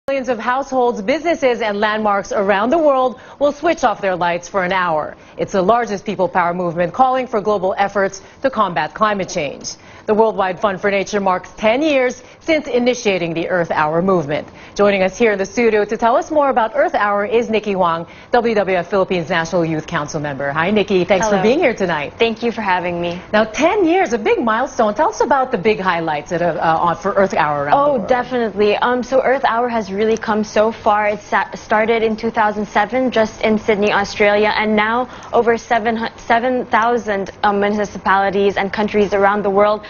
Millions of households, businesses, and landmarks around the world will switch off their lights for an hour. It's the largest people power movement calling for global efforts to combat climate change. The Worldwide Fund for Nature marks 10 years since initiating the Earth Hour movement. Joining us here in the studio to tell us more about Earth Hour is Nikki Huang, WWF Philippines National Youth Council member. Hi, Nikki. Thanks Hello. for being here tonight. Thank you for having me. Now, 10 years, a big milestone. Tell us about the big highlights that are for Earth Hour around the world. Definitely. So Earth Hour has really come so far. It started in 2007 just in Sydney, Australia, and now over 7,000 municipalities and countries around the world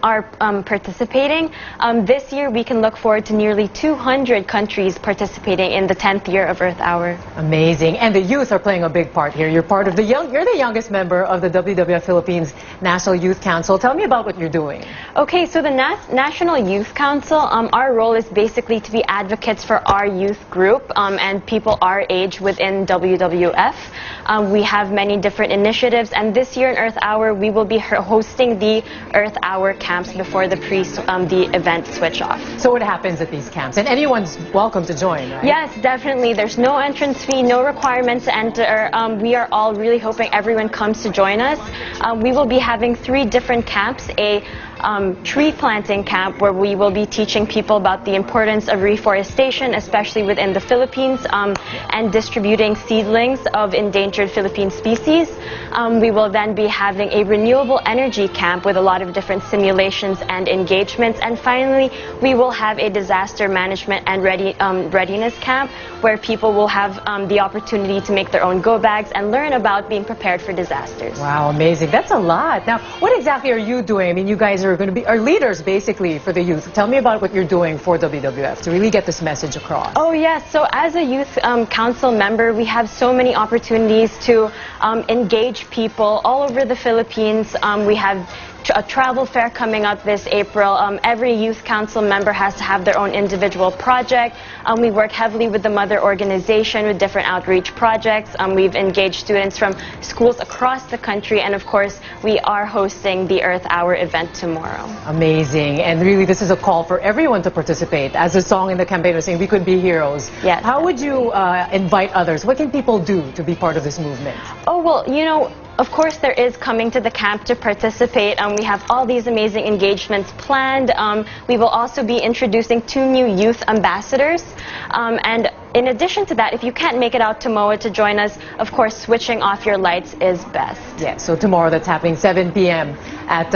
are participating. This year we can look forward to nearly 200 countries participating in the 10th year of Earth Hour. Amazing. And the youth are playing a big part here. You're the youngest member of the WWF Philippines National Youth Council. Tell me about what you're doing. Okay, so the National Youth Council, our role is basically to be advocates for our youth group and people our age within WWF. We have many different initiatives, and this year in Earth Hour we will be hosting the Earth Hour camps before the event switch off. So what happens at these camps? And anyone's welcome to join, right? Yes, definitely. There's no entrance fee, no requirement to enter. We are all really hoping everyone comes to join us. We will be having 3 different camps. A tree planting camp where we will be teaching people about the importance of reforestation, especially within the Philippines, and distributing seedlings of endangered Philippine species. We will then be having a renewable energy camp with a lot of different simulations and engagements. And finally, we will have a disaster management and readiness camp where people will have the opportunity to make their own go bags and learn about being prepared for disasters. Wow, amazing. That's a lot. Now, what exactly are you doing? I mean, you guys are going to be our leaders basically for the youth. Tell me about what you're doing for WWF to really get this message across. Oh yes, so as a youth council member, we have so many opportunities to engage people all over the Philippines. We have a travel fair coming up this April. Every youth council member has to have their own individual project. We work heavily with the mother organization with different outreach projects. We've engaged students from schools across the country, and of course we are hosting the Earth Hour event tomorrow. Amazing. And really this is a call for everyone to participate. As the song in the campaign was saying, we could be heroes. Yes. How would you invite others? What can people do to be part of this movement? Oh, well, you know, of course there is coming to the camp to participate. We have all these amazing engagements planned. We will also be introducing 2 new youth ambassadors. And in addition to that, if you can't make it out to MOA to join us, of course switching off your lights is best. Yeah, so tomorrow that's happening 7 p.m. at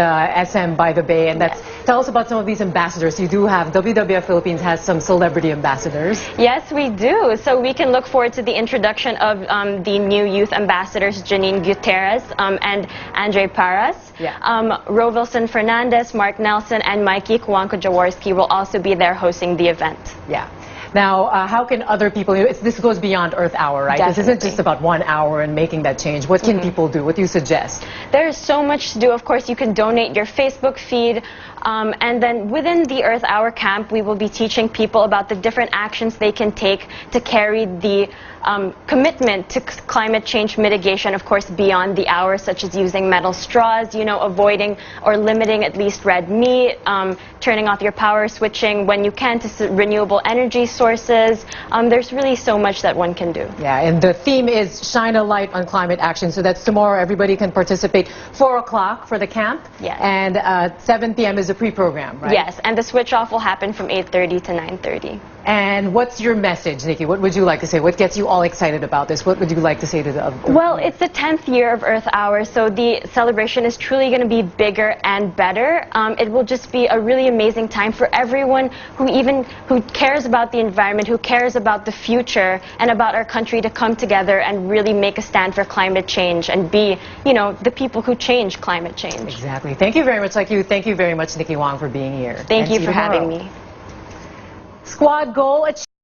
SM by the Bay. And that's, tell us about some of these ambassadors. You do have, WWF Philippines has some celebrity ambassadors. Yes, we do. So we can look forward to the introduction of the new youth ambassadors, Janine Gutierrez and Andre Paras. Yeah. Rovilson Fernandez, Mark Nelson, and Mikey Kuwanko Jaworski will also be there hosting the event. Yeah. Now, how can other people, this goes beyond Earth Hour, right? Definitely. This isn't just about 1 hour and making that change. What can people do? What do you suggest? There's so much to do. Of course, you can donate your Facebook feed. And then within the Earth Hour camp, we will be teaching people about the different actions they can take to carry the commitment to climate change mitigation, of course, beyond the hour, such as using metal straws, you know, avoiding or limiting at least red meat, turning off your power, switching when you can to renewable energy sources. There's really so much that one can do. Yeah, and the theme is Shine a Light on Climate Action. So that's tomorrow. Everybody can participate. 4 o'clock for the camp. Yes. And 7 p.m. is the pre-program, right? Yes, and the switch off will happen from 8:30 to 9:30. And what's your message, Nikki? What would you like to say? What gets you all excited about this? What would you like to say to the Well, it's the 10th year of Earth Hour, so the celebration is truly going to be bigger and better. It will just be a really amazing time for everyone who cares about the environment, who cares about the future, and about our country to come together and really make a stand for climate change and be, you know, the people who change climate change. Exactly. Thank you very much, Thank you very much, Nikki Huang, for being here. Thank you for having me. Squad goal achieved.